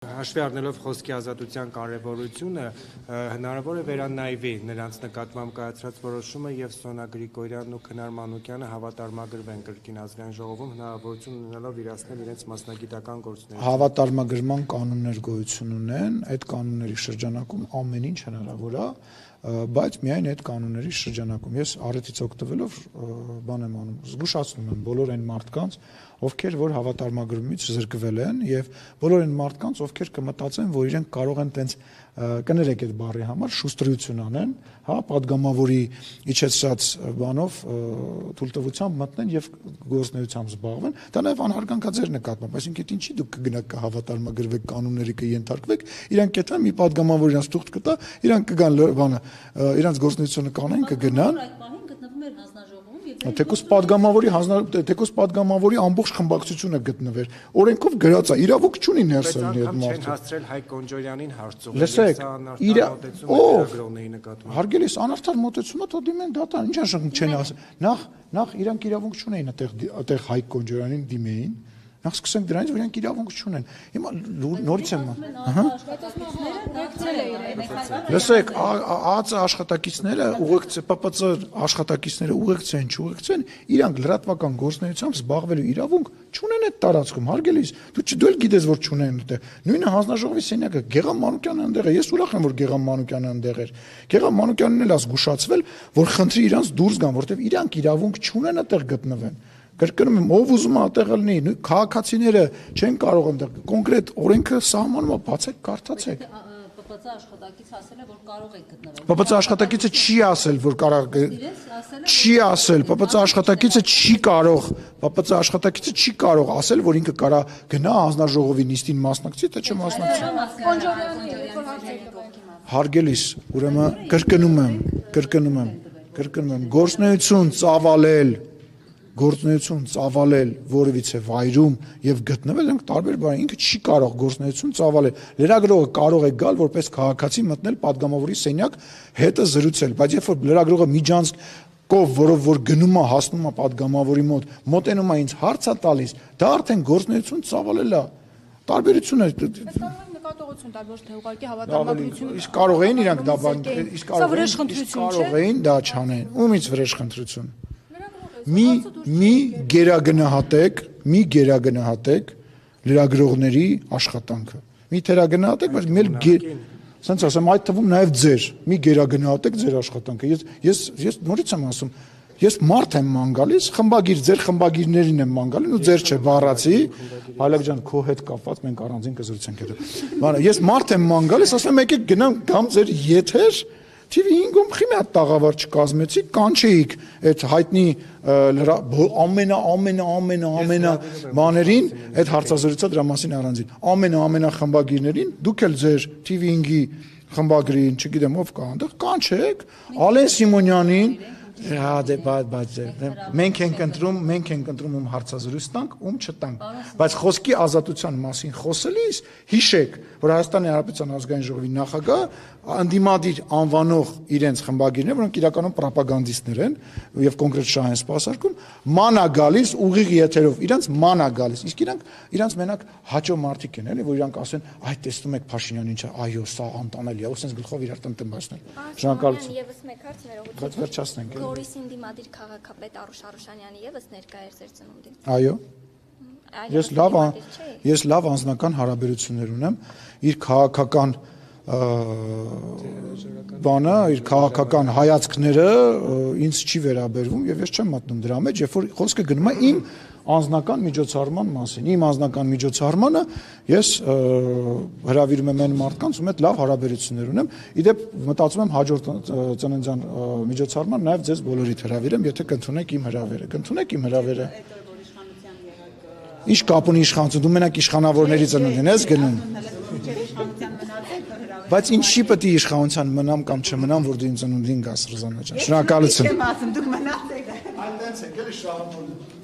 Հաշվի առնելով խոսքի ազատության կարևորությունը, հնարավոր է վերանայվի նրանց նկատմամբ կայացրած որոշումը եւ Սոնա Գրիգորյանն ու Քնար Մանուկյանը հավատարմագրվեն կրկին ազգային ժողովում հնարավորություն ունենալով իրացնել իրենց մասնագիտական գործունեությունը։ Հավատարմագրման կանոններ գոյություն ունեն, այդ կանոնների շրջանակում ամեն ինչ հնարավոր է, բայց միայն այդ կանոնների շրջանակում ես առիթից օգտվելով բան եմ անում, զգուշացնում եմ բոլոր այն մարդկանց, ովքեր որ հավատարմագրումից զրկվել են եւ բոլոր այն մարդկանց, ովքեր կմտածեն, որ իրենք կարող են տենց կներեք այդ բառի համար շուստրություն անեն, հա, падգամավորի իջեցած բանով թույլտվությամբ մտնեն եւ գործնեությամբ զբաղվեն, դա նաեւ անհարգանքա ձեր նկատմամբ, այսինքն ինչի դուք կգնաք հավատարմագրվեք կանոնների կենթարկվեք, իրանք կետան մի падգամավոր իրանք թուղթ կտա, իրանք կգան բանը, իրանք գործնեությունը կանեն կգնան Թեկուզ падգամավորի ամբողջ խմբակցությունը գտնվեր։ Օրենքով գրած է, իրավունք չունի ներս ելնի այդ մարդը։ Չեն հասցրել Հայկ Կոնջորյանին հարցում։ Լսեք, հարգելիս անարդար մոտեցումը թող դիմեն դատան, ինչ աշխատում չեն ասել։ Նախ իրանք իրավունք չունեին այդտեղ Հայկ Կոնջորյանին դիմեին։ Նախ սկսենք դրանից, որ իրանք իրավունք չունեն։ Հիմա նորից եմ։ Լսեք, ԱԱԾ աշխատակիցները ՊՊՑ աշխատակիցները ուղեկցեն, չուղեկցեն, իրանք լրատվական գործունեությամբ զբաղվելու իրավունք չունեն այդ տարածքում, հարգելիս։ Դու էլ գիտես, որ չունեն այդտեղ։ Նույնը հանձնաժողովի սենյակը Գեգամ Մանուկյանն այնտեղ է։ Ես ուրախ եմ, որ Գեգամ Մանուկյանն այնտեղ էր։ Գեգամ Մանուկյանն էլ զգուշացվել, որ խնդրի իրանց դուրս գան, որտեղ իրանք իրավունք չունեն այդտեղ գտնվեն։ Կրկնում եմ, ով ուզում է այդտեղ լինի, քաղաքացիները չեն կարող այնտեղ կոնկրետ օրենքը սահմանում է, բացեք, կարդացեք։ ՊՊՑ աշխատակիցը ասել է, որ կարող եք գտնվել։ ՊՊՑ աշխատակիցը չի ասել, որ կարող չի ասել, ՊՊՑ աշխատակիցը չի կարող, ՊՊՑ աշխատակիցը չի կարող ասել, որ ինքը կարա գնա հանձնաժողովի նիստին մասնակցի, թե չմասնակցի։ Հարգելիս, ուրեմն կրկնում եմ, գործունեություն ծավալել որևիցե վայրում եւ գտնվել ենք տարբեր բան, ինքը չի կարող գործունեություն ծավալել։ Լրագրողը կարող է գալ որպես քաղաքացի մտնել падգամավորի սենյակ հետը զրուցել, բայց երբ որ լրագրողը միջանցքով, որով որ գնում է հասնում է падգամավորի մոտենում է ինձ հարց է տալիս, դա արդեն գործունեություն ծավալել է։ Տարբերություն է։ Նկատողություն տալ, ոչ թե ուղղակի հավատարմագրություն։ Իսկ կարող էին իրանք դա բան, իսկ կարող էին դա չանեն։ Ումից վրեժխնդրություն։ Մի գերագնահատեք լրագրողների աշխատանքը։ Մի թերագնահատեք, բայց մեր սենց ասեմ, այդ թվում նաև ձեր, մի գերագնահատեք ձեր աշխատանքը։ Ես նորից եմ ասում, ես մարդ եմ ման գալիս, ձեր խմբագիրներին եմ ման գալիս, ու ձեր չէ, բառացի, Հայլակ ջան, քո հետ կապված մենք առանձին կզրուցենք հետո։ Ես մարդ եմ ման գալիս, ասում եմ եկեք գնամ կամ ձեր եթեր TV5-ում խի մի հատ տաղավար չկազմեցի, կանչեիք այդ հայտնի ամենա բաներին, այդ հարցազրույցը դրա մասին առանձին, ամենա խմբագիրներին, դուք էլ ձեր TV5-ի խմբագրին, չգիտեմ ով կա այնտեղ, կանչեք Ալեն Սիմոնյանին, մենք ենք ընտրում հարցազրույց տանք, չտանք, բայց խոսքի ազատության մասին խոսելիս հիշեք, որ Հայաստանի Հանրապետության ազգային ժողովի նախագահ անդիմադիր անվանող իրենց խմբագիրներ, որոնք իրականում պրոպագանդիստներ են եւ կոնկրետ շահ են սպասարկում, մանա գալիս ուղիղ եթերով, իրանց մանա գալիս, իսկ իրանց մենակ հաճո մարդիկ են, էլի, որ իրանք ասեն, այ տեսնում եք Փաշինյանն ինչա, այո, սա անտանելի է, ու sense գլխով իրար տնտմբացնել։ Շնորհակալություն։ Եվս մեկ հարց ներողություն։ Բայց վերջացնենք։ Գորիսին դիմադիր քաղաքապետ Արուշ Արուշանյանը եւս ներկա էր ձեր ծնունդին։ Այո։ Ես լավ անձնական հարաբերություններ ունեմ իր քաղաքական բանը, իր քաղաքական հայացքները ինձ չի վերաբերվում եւ ես չեմ մտնում դրա մեջ, երբ որ խոսքը գնում է իմ անձնական միջոցառման մասին։ Իմ անձնական միջոցառմանը ես հրավիրում եմ այն մարդկանց, ում հետ լավ հարաբերություններ ունեմ։ Իդեպ մտածում եմ հաջորդ ծննդյան միջոցառման նաեւ ձեզ բոլորիդ հրավիրեմ, եթե կընդունեք իմ հրավերը։ Կընդունեք իմ հրավերը։ Ինչ կապ ունի իշխանություն, դու մենակ իշխանավորների ծնունդին ես գնում։ Բայց ինչի պետք է իշխանության մնամ կամ չմնամ, որ դու իմ ծնունդին գաս Ռզանա ջան։ Շնորհակալություն։ Չեմ ասում, դուք մնացեք։ Այդտենց եք էլի շահում։